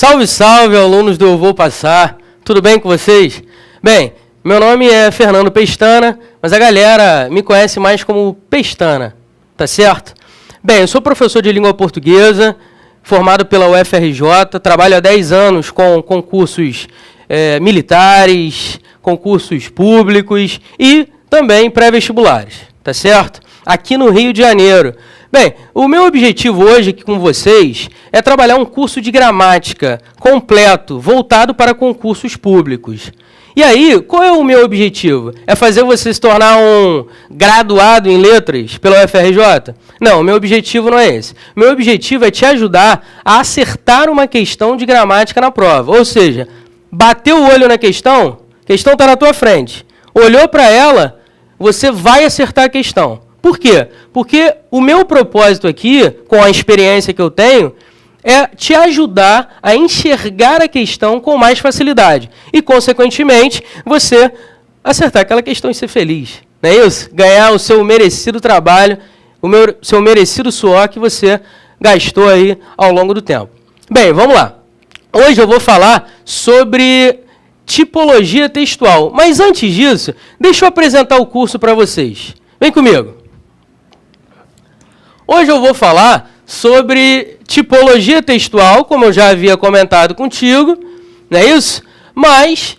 Salve, salve, alunos do Eu Vou Passar. Tudo bem com vocês? Bem, meu nome é Fernando Pestana, mas a galera me conhece mais como Pestana, tá certo? Bem, eu sou professor de língua portuguesa, formado pela UFRJ, trabalho há 10 anos com concursos militares, concursos públicos e também pré-vestibulares, tá certo? Aqui no Rio de Janeiro. Bem, o meu objetivo hoje aqui com vocês é trabalhar um curso de gramática completo, voltado para concursos públicos. E aí, qual é o meu objetivo? É fazer você se tornar um graduado em letras pela UFRJ? Não, o meu objetivo não é esse. O meu objetivo é te ajudar a acertar uma questão de gramática na prova. Ou seja, bateu o olho na questão, a questão está na tua frente. Olhou para ela, você vai acertar a questão. Por quê? Porque o meu propósito aqui, com a experiência que eu tenho, é te ajudar a enxergar a questão com mais facilidade. E, consequentemente, você acertar aquela questão e ser feliz. Não é isso? Ganhar o seu merecido trabalho, seu merecido suor que você gastou aí ao longo do tempo. Bem, vamos lá. Hoje eu vou falar sobre tipologia textual. Mas antes disso, deixa eu apresentar o curso para vocês. Vem comigo. Hoje eu vou falar sobre tipologia textual, como eu já havia comentado contigo, não é isso? Mas,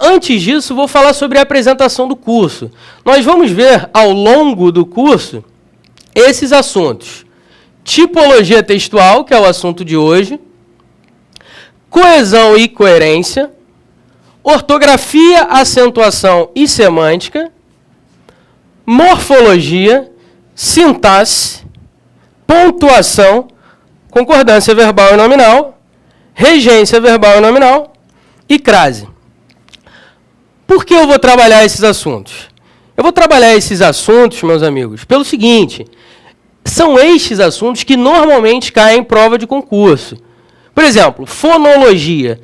antes disso, vou falar sobre a apresentação do curso. Nós vamos ver, ao longo do curso, esses assuntos. Tipologia textual, que é o assunto de hoje. Coesão e coerência. Ortografia, acentuação e semântica. Morfologia. Sintaxe, pontuação, concordância verbal e nominal, regência verbal e nominal e crase. Por que eu vou trabalhar esses assuntos? Eu vou trabalhar esses assuntos, meus amigos, pelo seguinte: são estes assuntos que normalmente caem em prova de concurso. Por exemplo, fonologia.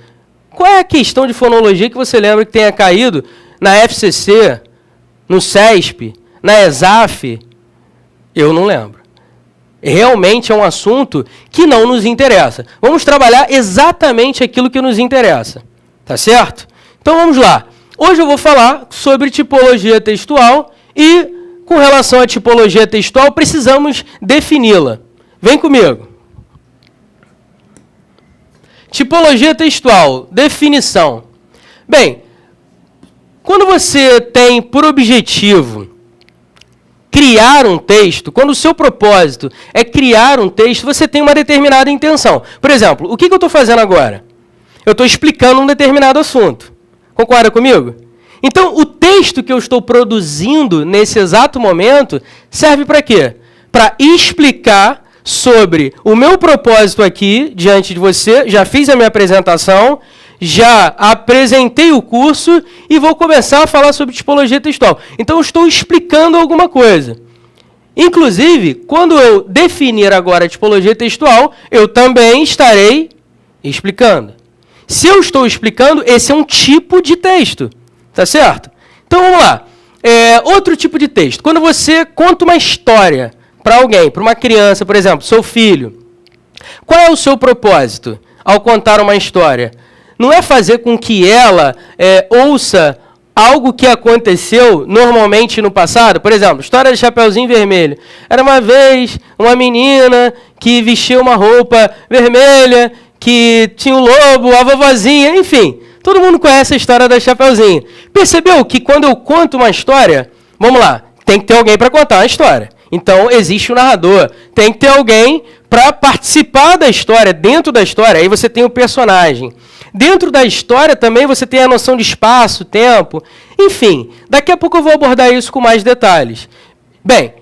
Qual é a questão de fonologia que você lembra que tenha caído na FCC, no CESP, na ESAF? Eu não lembro. Realmente é um assunto que não nos interessa. Vamos trabalhar exatamente aquilo que nos interessa. Tá certo? Então vamos lá. Hoje eu vou falar sobre tipologia textual e, com relação à tipologia textual, precisamos defini-la. Vem comigo. Tipologia textual, definição. Bem, quando você tem por objetivo criar um texto, quando o seu propósito é criar um texto, você tem uma determinada intenção. Por exemplo, o que eu estou fazendo agora? Eu estou explicando um determinado assunto. Concorda comigo? Então, o texto que eu estou produzindo nesse exato momento serve para quê? Para explicar sobre o meu propósito aqui, diante de você, já fiz a minha apresentação, já apresentei o curso e vou começar a falar sobre tipologia textual. Então, eu estou explicando alguma coisa. Inclusive, quando eu definir agora a tipologia textual, eu também estarei explicando. Se eu estou explicando, esse é um tipo de texto. Tá certo? Então, vamos lá. Outro tipo de texto. Quando você conta uma história para alguém, para uma criança, por exemplo, seu filho, qual é o seu propósito ao contar uma história? Não é fazer com que ela ouça algo que aconteceu normalmente no passado. Por exemplo, história de Chapeuzinho Vermelho. Era uma vez uma menina que vestia uma roupa vermelha, que tinha um lobo, a vovozinha, enfim. Todo mundo conhece a história da Chapeuzinho. Percebeu que quando eu conto uma história, vamos lá, tem que ter alguém para contar uma história. Então, existe o narrador. Tem que ter alguém para participar da história, dentro da história. Aí você tem o personagem. Dentro da história também você tem a noção de espaço, tempo, enfim. Daqui a pouco eu vou abordar isso com mais detalhes. Bem,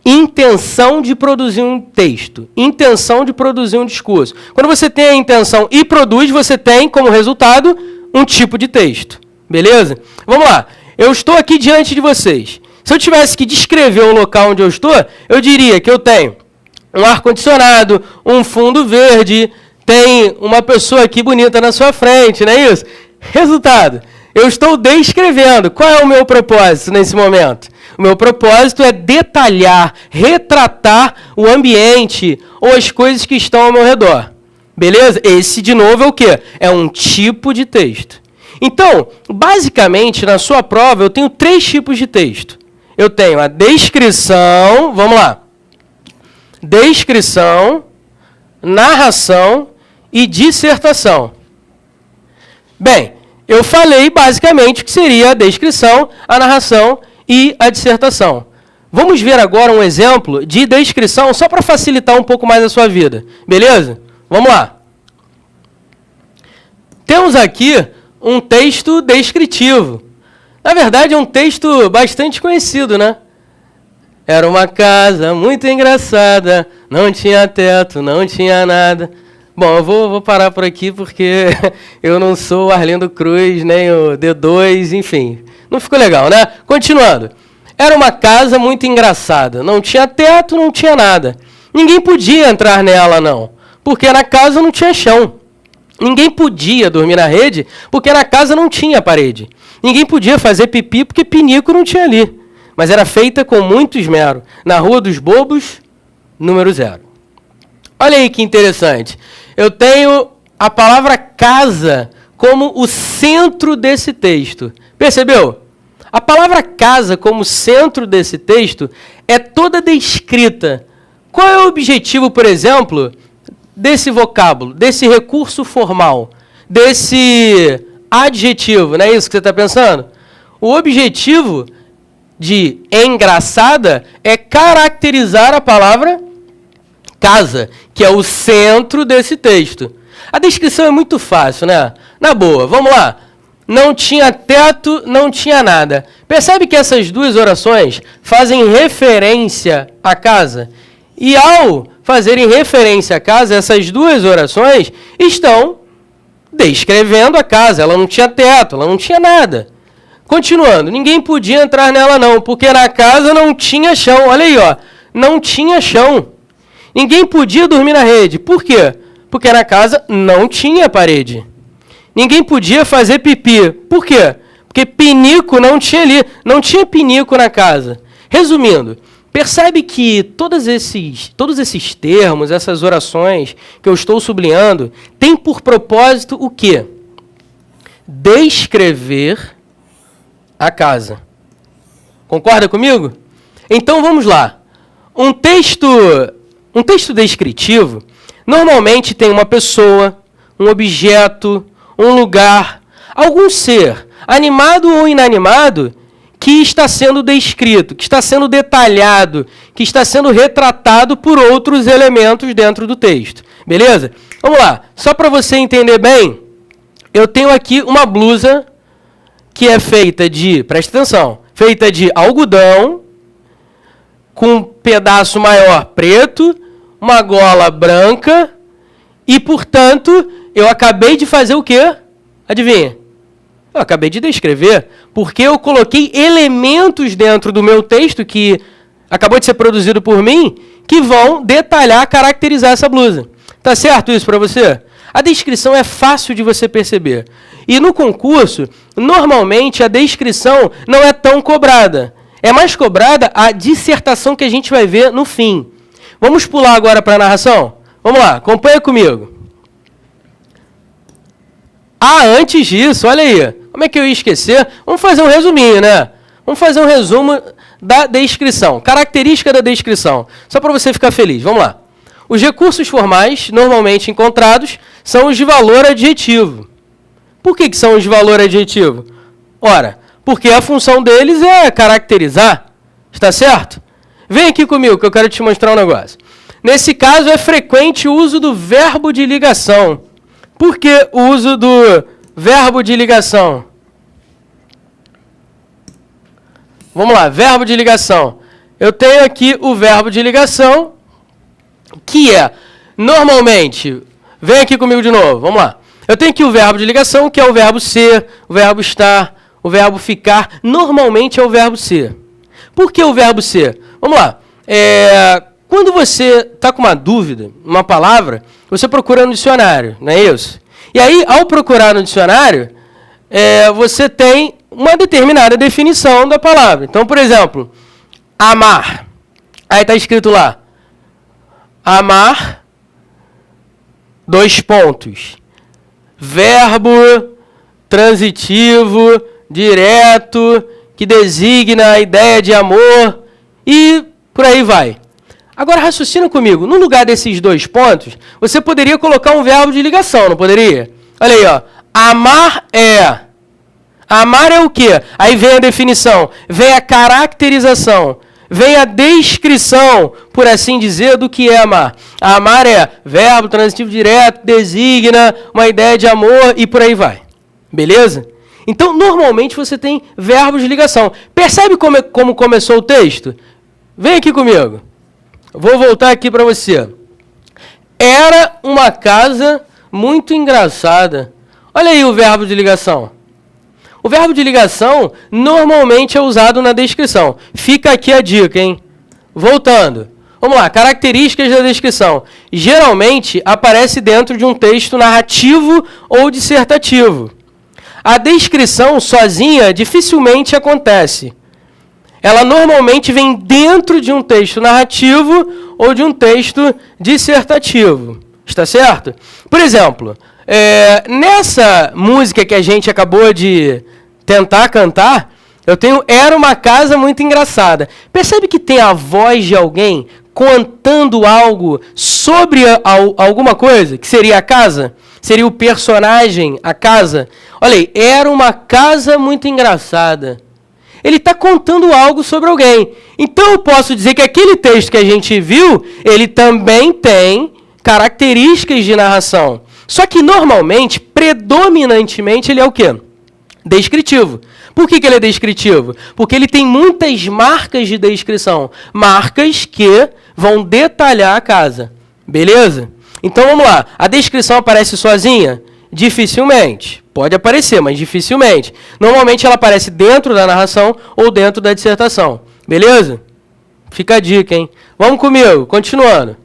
intenção de produzir um texto, intenção de produzir um discurso. Quando você tem a intenção e produz, você tem como resultado um tipo de texto. Beleza? Vamos lá. Eu estou aqui diante de vocês. Se eu tivesse que descrever o local onde eu estou, eu diria que eu tenho um ar-condicionado, um fundo verde, tem uma pessoa aqui bonita na sua frente, não é isso? Resultado, eu estou descrevendo. Qual é o meu propósito nesse momento? O meu propósito é detalhar, retratar o ambiente ou as coisas que estão ao meu redor. Beleza? Esse, de novo, é o quê? É um tipo de texto. Então, basicamente, na sua prova, eu tenho 3 tipos de texto. Eu tenho a descrição, vamos lá. Descrição, narração e dissertação. Bem, eu falei basicamente que seria a descrição, a narração e a dissertação. Vamos ver agora um exemplo de descrição, só para facilitar um pouco mais a sua vida. Beleza? Vamos lá. Temos aqui um texto descritivo. Na verdade, é um texto bastante conhecido, né? Era uma casa muito engraçada, não tinha teto, não tinha nada. Bom, eu vou parar por aqui porque eu não sou o Arlindo Cruz, nem o D2, enfim. Não ficou legal, né? Continuando. Era uma casa muito engraçada, não tinha teto, não tinha nada. Ninguém podia entrar nela, não, porque na casa não tinha chão. Ninguém podia dormir na rede, porque na casa não tinha parede. Ninguém podia fazer pipi, porque pinico não tinha ali. Mas era feita com muito esmero. Na Rua dos Bobos, número 0. Olha aí que interessante. Eu tenho a palavra casa como o centro desse texto. Percebeu? A palavra casa como centro desse texto é toda descrita. Qual é o objetivo, por exemplo, desse vocábulo, desse recurso formal, desse adjetivo? Não é isso que você está pensando? O objetivo de engraçada é caracterizar a palavra casa, que é o centro desse texto. A descrição é muito fácil, né? Na boa, vamos lá. Não tinha teto, não tinha nada. Percebe que essas duas orações fazem referência à casa? E ao fazerem referência à casa, essas duas orações estão descrevendo a casa. Ela não tinha teto, ela não tinha nada. Continuando, ninguém podia entrar nela não, porque na casa não tinha chão. Olha aí, ó, não tinha chão. Ninguém podia dormir na rede. Por quê? Porque na casa não tinha parede. Ninguém podia fazer pipi. Por quê? Porque pinico não tinha ali. Não tinha pinico na casa. Resumindo, percebe que todos esses termos, essas orações que eu estou sublinhando, têm por propósito o quê? Descrever a casa. Concorda comigo? Então vamos lá. Um texto descritivo normalmente tem uma pessoa, um objeto, um lugar, algum ser, animado ou inanimado, que está sendo descrito, que está sendo detalhado, que está sendo retratado por outros elementos dentro do texto. Beleza? Vamos lá. Só para você entender bem, eu tenho aqui uma blusa que é feita de, presta atenção, feita de algodão, com um pedaço maior preto, uma gola branca, e, portanto, eu acabei de fazer o quê? Adivinha? Eu acabei de descrever, porque eu coloquei elementos dentro do meu texto, que acabou de ser produzido por mim, que vão detalhar, caracterizar essa blusa. Tá certo isso para você? A descrição é fácil de você perceber. E no concurso, normalmente a descrição não é tão cobrada. É mais cobrada a dissertação que a gente vai ver no fim. Vamos pular agora para a narração? Vamos lá, acompanha comigo. Ah, antes disso, olha aí. Como é que eu ia esquecer? Vamos fazer um resuminho, né? Vamos fazer um resumo da descrição. Característica da descrição. Só para você ficar feliz. Vamos lá. Os recursos formais, normalmente encontrados, são os de valor adjetivo. Por que são os de valor adjetivo? Ora, porque a função deles é caracterizar. Está certo? Vem aqui comigo que eu quero te mostrar um negócio. Nesse caso, é frequente o uso do verbo de ligação. Por que o uso do verbo de ligação? Vamos lá, verbo de ligação. Eu tenho aqui o verbo de ligação, que é, normalmente, vem aqui comigo de novo, vamos lá. Eu tenho aqui o verbo de ligação, que é o verbo ser, o verbo estar, o verbo ficar. Normalmente é o verbo ser. Por que o verbo ser? Vamos lá. Quando você está com uma dúvida, uma palavra, você procura no dicionário, não é isso? E aí, ao procurar no dicionário, você tem uma determinada definição da palavra. Então, por exemplo, amar. Aí está escrito lá, amar dois pontos. Verbo transitivo, direto, que designa a ideia de amor e por aí vai. Agora raciocina comigo. No lugar desses dois pontos, você poderia colocar um verbo de ligação, não poderia? Olha aí, ó. Amar é. Amar é o quê? Aí vem a definição, vem a caracterização, vem a descrição, por assim dizer, do que é amar. Amar é verbo transitivo direto, designa uma ideia de amor e por aí vai. Beleza? Então, normalmente você tem verbos de ligação. Percebe como começou o texto? Vem aqui comigo. Vou voltar aqui para você. Era uma casa muito engraçada. Olha aí o verbo de ligação. O verbo de ligação normalmente é usado na descrição. Fica aqui a dica, hein? Voltando. Vamos lá, características da descrição. Geralmente aparece dentro de um texto narrativo ou dissertativo. A descrição sozinha dificilmente acontece. Ela normalmente vem dentro de um texto narrativo ou de um texto dissertativo. Está certo? Por exemplo, nessa música que a gente acabou de tentar cantar, eu tenho Era uma casa muito engraçada. Percebe que tem a voz de alguém contando algo sobre alguma coisa, que seria a casa? Seria o personagem, a casa? Olha aí, era uma casa muito engraçada. Ele está contando algo sobre alguém. Então eu posso dizer que aquele texto que a gente viu, ele também tem características de narração. Só que normalmente, predominantemente, ele é o quê? Descritivo. Por que ele é descritivo? Porque ele tem muitas marcas de descrição. Marcas que vão detalhar a casa. Beleza? Então vamos lá. A descrição aparece sozinha? Dificilmente. Pode aparecer, mas dificilmente. Normalmente ela aparece dentro da narração ou dentro da dissertação. Beleza? Fica a dica, hein? Vamos comigo, continuando.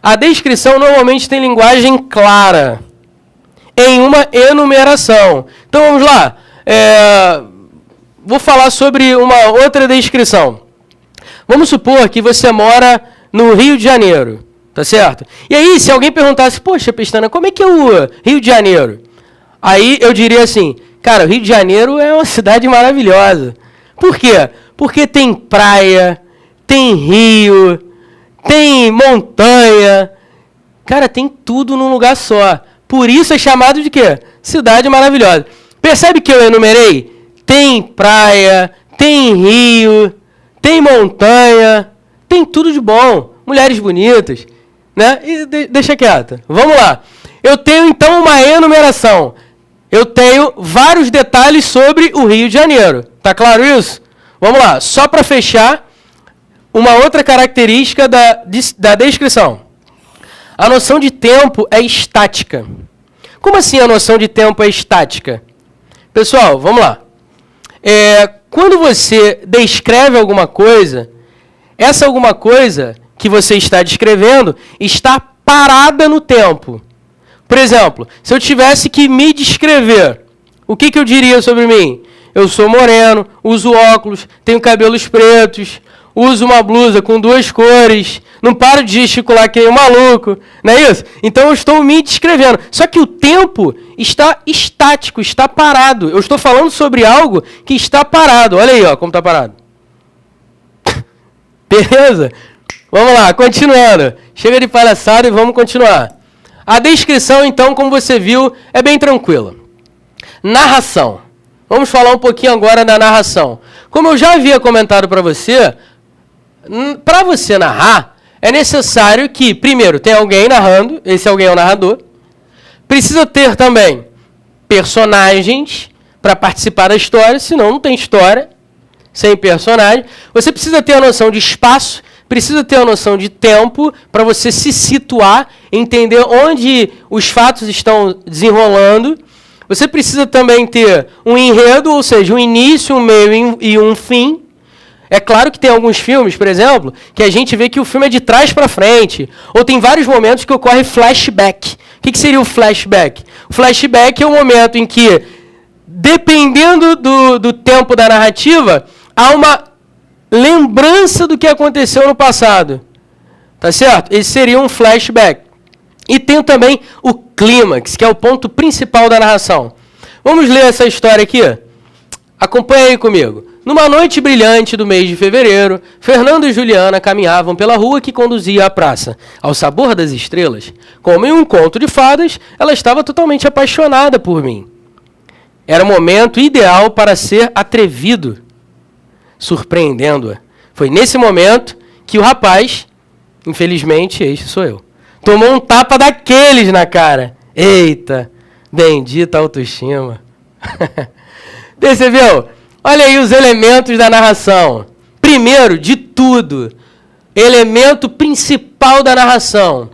A descrição normalmente tem linguagem clara, em uma enumeração. Então vamos lá. Vou falar sobre uma outra descrição. Vamos supor que você mora no Rio de Janeiro, tá certo? E aí, se alguém perguntasse, poxa, Pestana, como é que é o Rio de Janeiro? Aí eu diria assim, cara, o Rio de Janeiro é uma cidade maravilhosa. Por quê? Porque tem praia, tem rio, tem montanha. Cara, tem tudo num lugar só. Por isso é chamado de quê? Cidade maravilhosa. Percebe que eu enumerei? Tem praia, tem rio, tem montanha, tem tudo de bom. Mulheres bonitas, né? E deixa quieto. Vamos lá. Eu tenho, então, uma enumeração. Eu tenho vários detalhes sobre o Rio de Janeiro. Tá claro isso? Vamos lá. Só para fechar, uma outra característica da descrição. A noção de tempo é estática. Como assim a noção de tempo é estática? Pessoal, vamos lá. Quando você descreve alguma coisa, essa alguma coisa que você está descrevendo está parada no tempo. Por exemplo, se eu tivesse que me descrever, o que eu diria sobre mim? Eu sou moreno, uso óculos, tenho cabelos pretos, uso uma blusa com 2 cores, não paro de gesticular que nem um maluco, não é isso? Então eu estou me descrevendo. Só que o tempo está estático, está parado. Eu estou falando sobre algo que está parado. Olha aí, ó, como está parado. Beleza? Vamos lá, continuando. Chega de palhaçada e vamos continuar. A descrição, então, como você viu, é bem tranquila. Narração. Vamos falar um pouquinho agora da narração. Como eu já havia comentado para você narrar, é necessário que, primeiro, tenha alguém narrando, esse alguém é o narrador. Precisa ter também personagens para participar da história, senão não tem história sem personagem. Você precisa ter a noção de espaço, precisa ter a noção de tempo para você se situar, entender onde os fatos estão desenrolando. Você precisa também ter um enredo, ou seja, um início, um meio e um fim. É claro que tem alguns filmes, por exemplo, que a gente vê que o filme é de trás para frente, ou tem vários momentos que ocorre flashback. O que seria o flashback? O flashback é o momento em que, dependendo do tempo da narrativa, há uma lembrança do que aconteceu no passado. Tá certo? Esse seria um flashback. E tem também o clímax, que é o ponto principal da narração. Vamos ler essa história aqui? Acompanha aí comigo. Numa noite brilhante do mês de fevereiro, Fernando e Juliana caminhavam pela rua que conduzia à praça. Ao sabor das estrelas, como em um conto de fadas, ela estava totalmente apaixonada por mim. Era o momento ideal para ser atrevido, surpreendendo-a. Foi nesse momento que o rapaz, infelizmente, este sou eu, tomou um tapa daqueles na cara. Eita, bendita autoestima. Percebeu? Olha aí os elementos da narração. Primeiro de tudo, elemento principal da narração,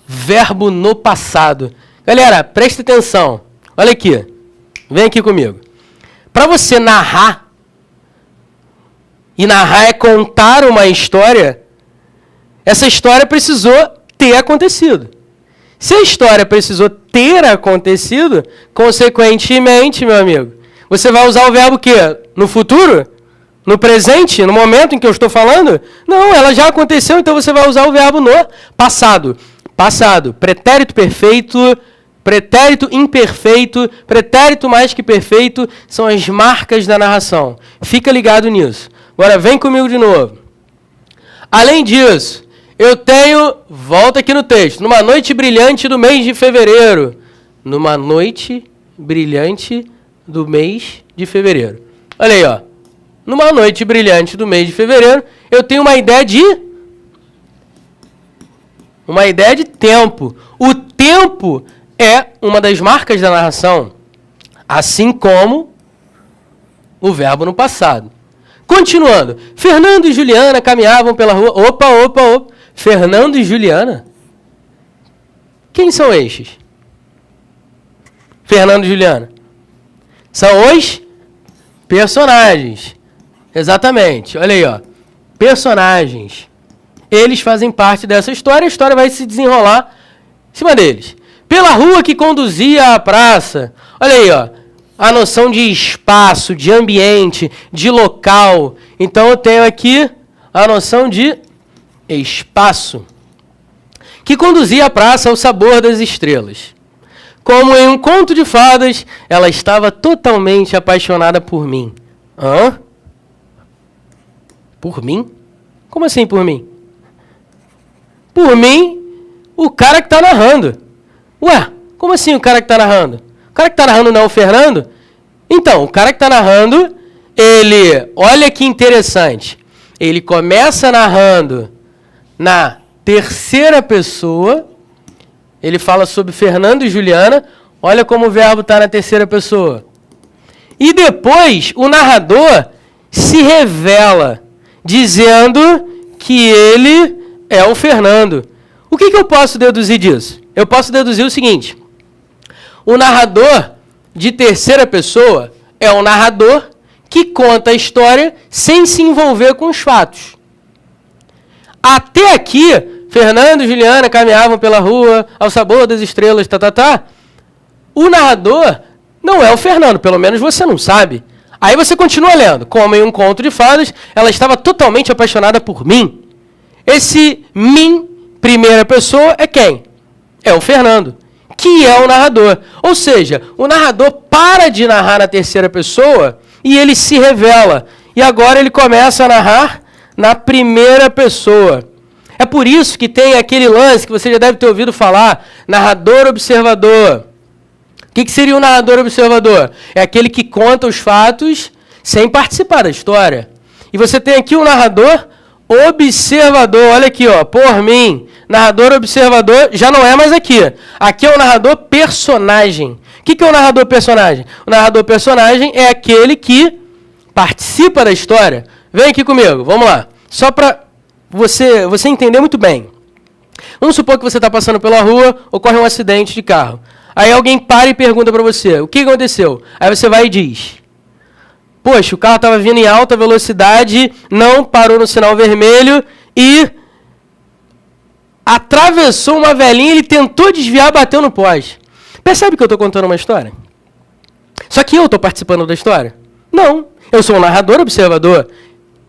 verbo no passado. Galera, preste atenção. Olha aqui. Vem aqui comigo. Para você narrar, e narrar é contar uma história, essa história precisou ter acontecido. Se a história precisou ter acontecido, consequentemente, meu amigo, você vai usar o verbo o quê? No futuro? No presente? No momento em que eu estou falando? Não, ela já aconteceu, então você vai usar o verbo no passado. Passado, pretérito perfeito, pretérito imperfeito, pretérito mais que perfeito, são as marcas da narração. Fica ligado nisso. Agora vem comigo de novo. Além disso, eu tenho, volta aqui no texto, numa noite brilhante do mês de fevereiro. Numa noite brilhante do mês de fevereiro. Olha aí, ó. Numa noite brilhante do mês de fevereiro, eu tenho uma ideia de tempo. O tempo é uma das marcas da narração, assim como o verbo no passado. Continuando. Fernando e Juliana caminhavam pela rua. Opa. Fernando e Juliana? Quem são estes? Fernando e Juliana. São os personagens. Exatamente. Olha aí, ó. Personagens. Eles fazem parte dessa história. A história vai se desenrolar em cima deles. Pela rua que conduzia à praça. Olha aí, ó. A noção de espaço, de ambiente, de local. Então eu tenho aqui a noção de espaço. Que conduzia à praça ao sabor das estrelas. Como em um conto de fadas, ela estava totalmente apaixonada por mim. Hã? Por mim? Como assim por mim? Por mim, o cara que está narrando. Ué, como assim o cara que está narrando? O cara que está narrando não é o Fernando? Então, o cara que está narrando, ele, olha que interessante, ele começa narrando na terceira pessoa. Ele fala sobre Fernando e Juliana. Olha como o verbo está na terceira pessoa. E depois o narrador se revela, dizendo que ele é o Fernando. O que eu posso deduzir disso? Eu posso deduzir o seguinte. O narrador de terceira pessoa é um narrador que conta a história sem se envolver com os fatos. Até aqui, Fernando e Juliana caminhavam pela rua, ao sabor das estrelas, O narrador não é o Fernando, pelo menos você não sabe. Aí você continua lendo. Como em um conto de fadas, ela estava totalmente apaixonada por mim. Esse mim, primeira pessoa, é quem? É o Fernando, que é o narrador. Ou seja, o narrador para de narrar na terceira pessoa e ele se revela. E agora ele começa a narrar na primeira pessoa. É por isso que tem aquele lance que você já deve ter ouvido falar, narrador-observador. O que seria o narrador-observador? É aquele que conta os fatos sem participar da história. E você tem aqui o narrador-observador. Olha aqui, ó, por mim. Narrador-observador já não é mais aqui. Aqui é o narrador-personagem. O que é o narrador-personagem? O narrador-personagem é aquele que participa da história. Vem aqui comigo, vamos lá. Só para você entender muito bem. Vamos supor que você está passando pela rua, ocorre um acidente de carro. Aí alguém para e pergunta para você, o que aconteceu? Aí você vai e diz, poxa, o carro estava vindo em alta velocidade, não parou no sinal vermelho e atravessou uma velhinha, ele tentou desviar, bateu no poste. Percebe que eu estou contando uma história? Só que eu estou participando da história? Não, eu sou um narrador observador.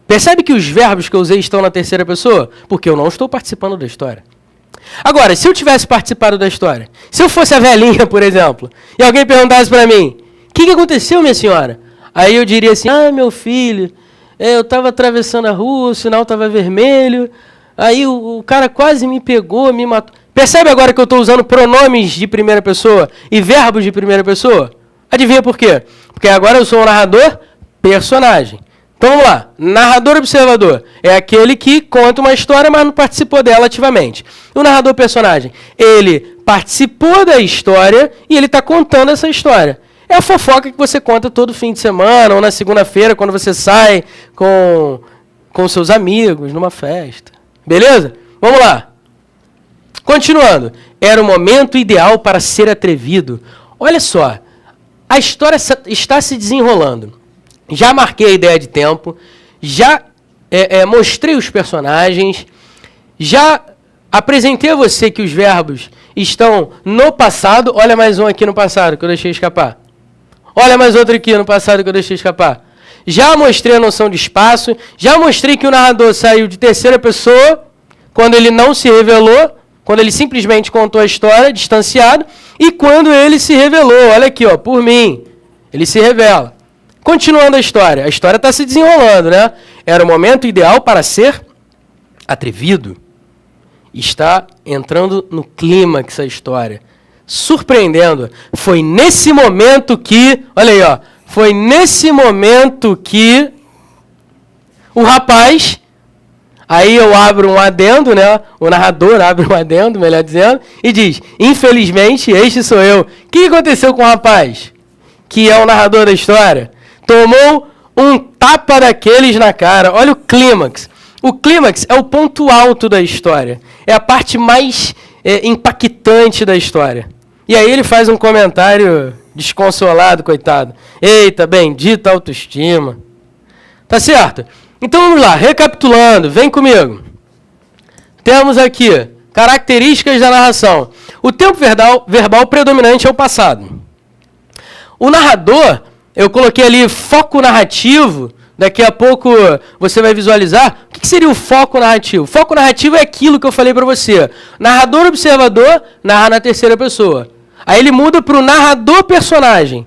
Percebe que os verbos que eu usei estão na terceira pessoa? Porque eu não estou participando da história. Agora, se eu tivesse participado da história, se eu fosse a velhinha, por exemplo, e alguém perguntasse para mim, o que aconteceu, minha senhora? Aí eu diria assim, meu filho, eu estava atravessando a rua, o sinal estava vermelho, aí o cara quase me pegou, me matou. Percebe agora que eu estou usando pronomes de primeira pessoa e verbos de primeira pessoa? Adivinha por quê? Porque agora eu sou um narrador personagem. Então vamos lá, narrador observador é aquele que conta uma história, mas não participou dela ativamente. O narrador personagem, ele participou da história e ele está contando essa história. É a fofoca que você conta todo fim de semana ou na segunda-feira, quando você sai com seus amigos numa festa. Beleza? Vamos lá. Continuando. Era o momento ideal para ser atrevido. Olha só, a história está se desenrolando. Já marquei a ideia de tempo, já mostrei os personagens, já apresentei a você que os verbos estão no passado. Olha mais um aqui no passado que eu deixei escapar. Olha mais outro aqui no passado que eu deixei escapar. Já mostrei a noção de espaço, já mostrei que o narrador saiu de terceira pessoa, quando ele não se revelou, quando ele simplesmente contou a história, distanciado, e quando ele se revelou, olha aqui, ó, por mim, ele se revela. Continuando a história está se desenrolando, né? Era o momento ideal para ser atrevido. Está entrando no clímax a história. Surpreendendo. Foi nesse momento que, olha aí, ó, foi nesse momento que o rapaz, aí eu abro um adendo, né? O narrador abre um adendo, melhor dizendo, e diz, infelizmente, este sou eu. O que aconteceu com o rapaz? Que é o narrador da história. Tomou um tapa daqueles na cara. Olha o clímax. O clímax é o ponto alto da história. É a parte mais impactante da história. E aí ele faz um comentário desconsolado, coitado. Eita, bendita autoestima. Tá certo? Então vamos lá, recapitulando, vem comigo. Temos aqui características da narração. O tempo verbal predominante é o passado. O narrador, eu coloquei ali foco narrativo, daqui a pouco você vai visualizar. O que seria o foco narrativo? Foco narrativo é aquilo que eu falei para você. Narrador observador narra na terceira pessoa. Aí ele muda para o narrador personagem.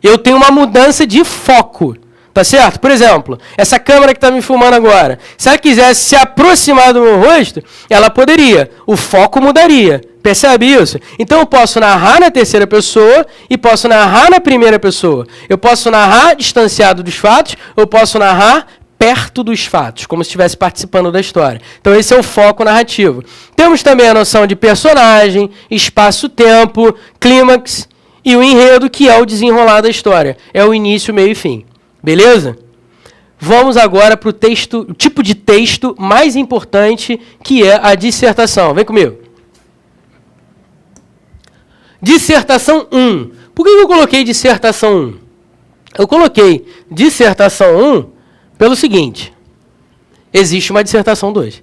Eu tenho uma mudança de foco. Tá certo? Por exemplo, essa câmera que está me filmando agora, se ela quisesse se aproximar do meu rosto, ela poderia. O foco mudaria. Percebe isso? Então eu posso narrar na terceira pessoa e posso narrar na primeira pessoa. Eu posso narrar distanciado dos fatos, eu posso narrar perto dos fatos, como se estivesse participando da história. Então esse é o foco narrativo. Temos também a noção de personagem, espaço-tempo, clímax e o enredo, que é o desenrolar da história. É o início, meio e fim. Beleza? Vamos agora para o tipo de texto mais importante, que é a dissertação. Vem comigo. Dissertação 1. Por que eu coloquei dissertação 1? Eu coloquei dissertação 1 pelo seguinte. Existe uma dissertação 2.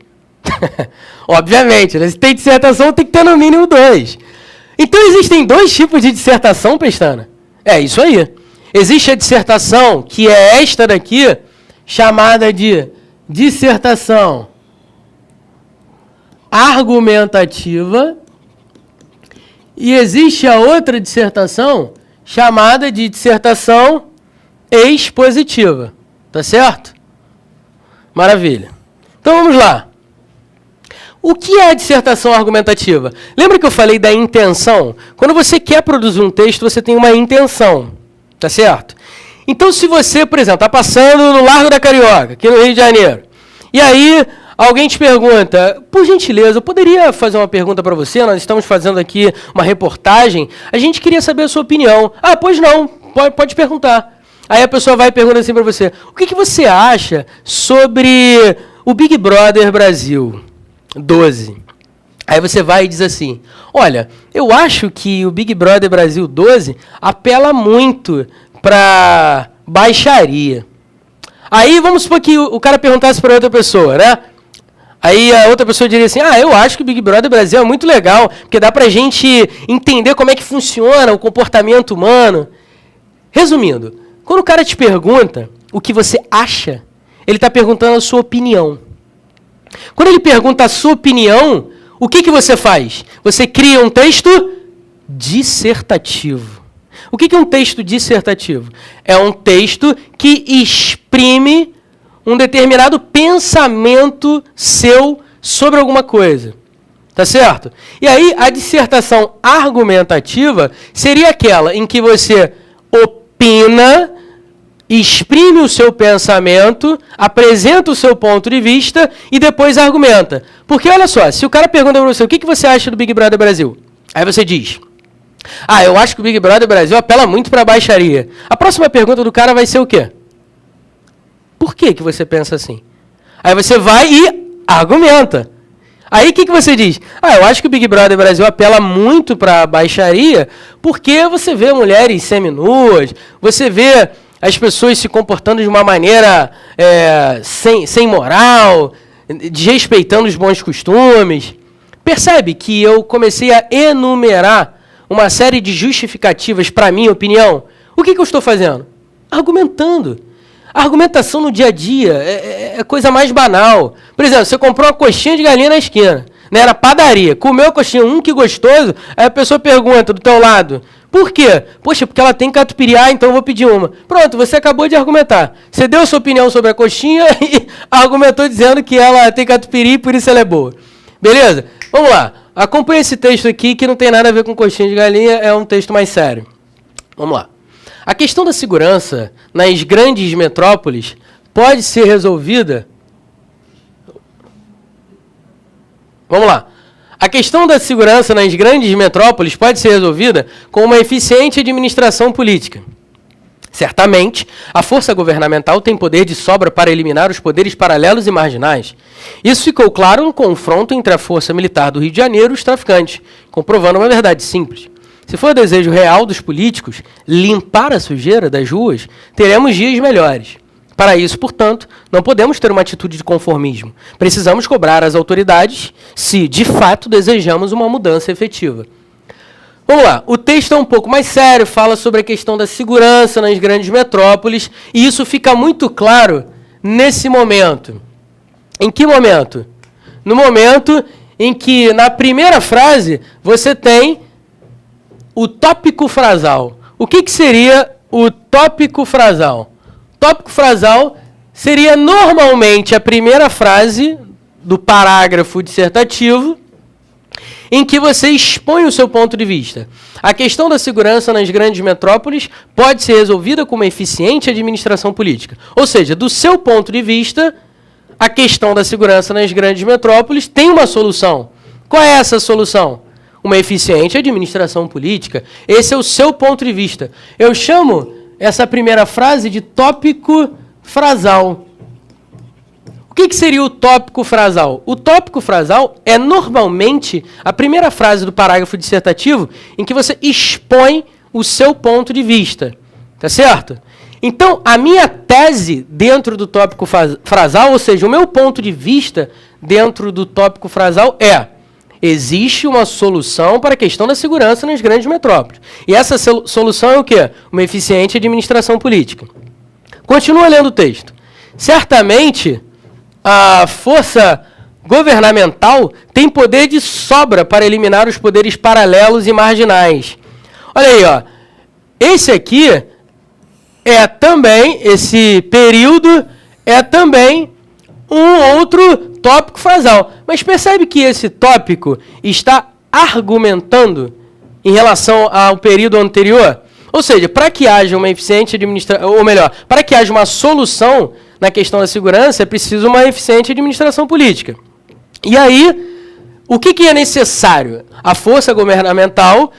Obviamente, né? Se tem dissertação, tem que ter no mínimo 2. Então existem 2 tipos de dissertação, Pestana? É isso aí. Existe a dissertação, que é esta daqui, chamada de dissertação argumentativa. E existe a outra dissertação, chamada de dissertação expositiva. Tá certo? Maravilha. Então vamos lá. O que é a dissertação argumentativa? Lembra que eu falei da intenção? Quando você quer produzir um texto, você tem uma intenção. Tá certo? Então, se você, por exemplo, está passando no Largo da Carioca, aqui no Rio de Janeiro, e aí alguém te pergunta, por gentileza, eu poderia fazer uma pergunta para você? Nós estamos fazendo aqui uma reportagem, a gente queria saber a sua opinião. Ah, pois não, pode perguntar. Aí a pessoa vai e pergunta assim para você, o que você acha sobre o Big Brother Brasil 12? Aí você vai e diz assim, olha, eu acho que o Big Brother Brasil 12 apela muito para baixaria. Aí vamos supor que o cara perguntasse para outra pessoa, né? Aí a outra pessoa diria assim, eu acho que o Big Brother Brasil é muito legal, porque dá pra gente entender como é que funciona o comportamento humano. Resumindo, quando o cara te pergunta o que você acha, ele está perguntando a sua opinião. Quando ele pergunta a sua opinião, o que você faz? Você cria um texto dissertativo. O que é um texto dissertativo? É um texto que exprime um determinado pensamento seu sobre alguma coisa. Tá certo? E aí, a dissertação argumentativa seria aquela em que você opina, exprime o seu pensamento, apresenta o seu ponto de vista e depois argumenta. Porque, olha só, se o cara pergunta para você, o que você acha do Big Brother Brasil? Aí você diz, eu acho que o Big Brother Brasil apela muito para a baixaria. A próxima pergunta do cara vai ser o quê? Por que você pensa assim? Aí você vai e argumenta. Aí o que você diz? Eu acho que o Big Brother Brasil apela muito para a baixaria porque você vê mulheres seminuas, você vê as pessoas se comportando de uma maneira sem moral, desrespeitando os bons costumes. Percebe que eu comecei a enumerar uma série de justificativas para a minha opinião? O que eu estou fazendo? Argumentando. A argumentação no dia a dia é coisa mais banal. Por exemplo, você comprou uma coxinha de galinha na esquina, né, na padaria, comeu a coxinha, que gostoso, aí a pessoa pergunta do teu lado, por quê? Poxa, porque ela tem catupiry, então eu vou pedir uma. Pronto, você acabou de argumentar. Você deu a sua opinião sobre a coxinha e argumentou dizendo que ela tem catupiry e por isso ela é boa. Beleza? Vamos lá. Acompanhe esse texto aqui que não tem nada a ver com coxinha de galinha, é um texto mais sério. Vamos lá. A questão da segurança nas grandes metrópoles pode ser resolvida... Vamos lá. A questão da segurança nas grandes metrópoles pode ser resolvida com uma eficiente administração política. Certamente, a força governamental tem poder de sobra para eliminar os poderes paralelos e marginais. Isso ficou claro no confronto entre a força militar do Rio de Janeiro e os traficantes, comprovando uma verdade simples. Se for o desejo real dos políticos limpar a sujeira das ruas, teremos dias melhores. Para isso, portanto, não podemos ter uma atitude de conformismo. Precisamos cobrar as autoridades se, de fato, desejamos uma mudança efetiva. Vamos lá, o texto é um pouco mais sério, fala sobre a questão da segurança nas grandes metrópoles, e isso fica muito claro nesse momento. Em que momento? No momento em que, na primeira frase, você tem o tópico frasal. O que seria o tópico frasal? Tópico frasal seria normalmente a primeira frase do parágrafo dissertativo em que você expõe o seu ponto de vista. A questão da segurança nas grandes metrópoles pode ser resolvida com uma eficiente administração política. Ou seja, do seu ponto de vista, a questão da segurança nas grandes metrópoles tem uma solução. Qual é essa solução? Uma eficiente administração política. Esse é o seu ponto de vista. Eu chamo essa primeira frase de tópico frasal. O que seria o tópico frasal? O tópico frasal é normalmente a primeira frase do parágrafo dissertativo em que você expõe o seu ponto de vista. Tá certo? Então, a minha tese dentro do tópico frasal, ou seja, o meu ponto de vista dentro do tópico frasal é: existe uma solução para a questão da segurança nas grandes metrópoles. E essa solução é o quê? Uma eficiente administração política. Continua lendo o texto. Certamente, a força governamental tem poder de sobra para eliminar os poderes paralelos e marginais. Olha aí, ó. Esse aqui é também, esse período é também um outro tópico frasal. Mas percebe que esse tópico está argumentando em relação ao período anterior? Ou seja, para que haja uma eficiente administração, ou melhor, para que haja uma solução na questão da segurança, é preciso uma eficiente administração política. E aí, o que é necessário? A força governamental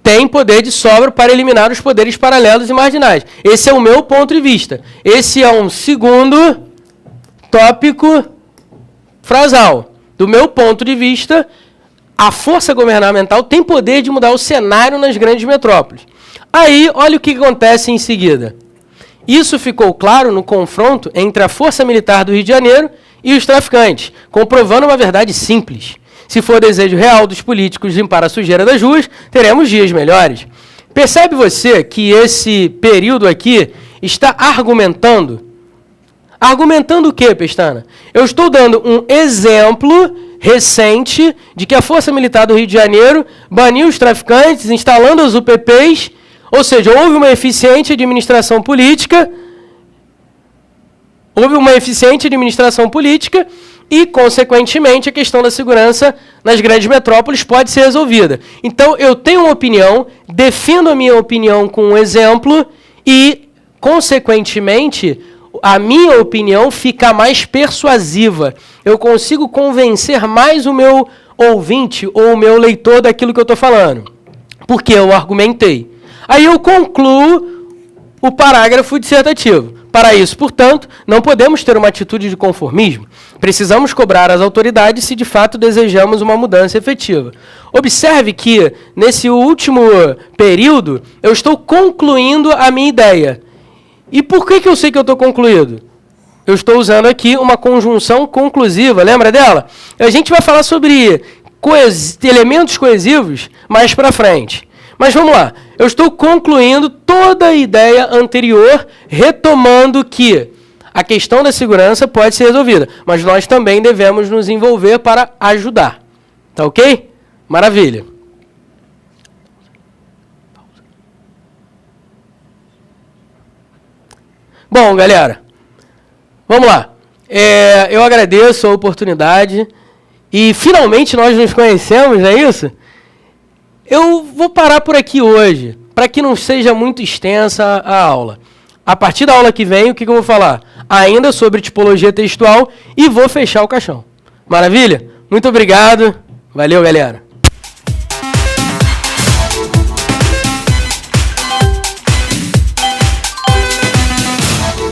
tem poder de sobra para eliminar os poderes paralelos e marginais. Esse é o meu ponto de vista. Esse é um segundo tópico frasal. Do meu ponto de vista, a força governamental tem poder de mudar o cenário nas grandes metrópoles. Aí, olha o que acontece em seguida. Isso ficou claro no confronto entre a força militar do Rio de Janeiro e os traficantes, comprovando uma verdade simples. Se for desejo real dos políticos limpar a sujeira das ruas, teremos dias melhores. Percebe você que esse período aqui está argumentando? Argumentando o quê, Pestana? Eu estou dando um exemplo recente de que a Força Militar do Rio de Janeiro baniu os traficantes, instalando as UPPs, ou seja, houve uma eficiente administração política, e, consequentemente, a questão da segurança nas grandes metrópoles pode ser resolvida. Então, eu tenho uma opinião, defendo a minha opinião com um exemplo e, consequentemente, a minha opinião fica mais persuasiva. Eu consigo convencer mais o meu ouvinte ou o meu leitor daquilo que eu estou falando, porque eu argumentei. Aí eu concluo o parágrafo dissertativo. Para isso, portanto, não podemos ter uma atitude de conformismo. Precisamos cobrar as autoridades se de fato desejamos uma mudança efetiva. Observe que, nesse último período, eu estou concluindo a minha ideia. E por que eu sei que eu estou concluído? Eu estou usando aqui uma conjunção conclusiva, lembra dela? A gente vai falar sobre elementos coesivos mais para frente. Mas vamos lá, eu estou concluindo toda a ideia anterior, retomando que a questão da segurança pode ser resolvida, mas nós também devemos nos envolver para ajudar. Tá ok? Maravilha. Bom, galera, vamos lá. Eu agradeço a oportunidade e finalmente nós nos conhecemos, não é isso? Eu vou parar por aqui hoje, para que não seja muito extensa a aula. A partir da aula que vem, o que eu vou falar? Ainda sobre tipologia textual e vou fechar o caixão. Maravilha? Muito obrigado. Valeu, galera.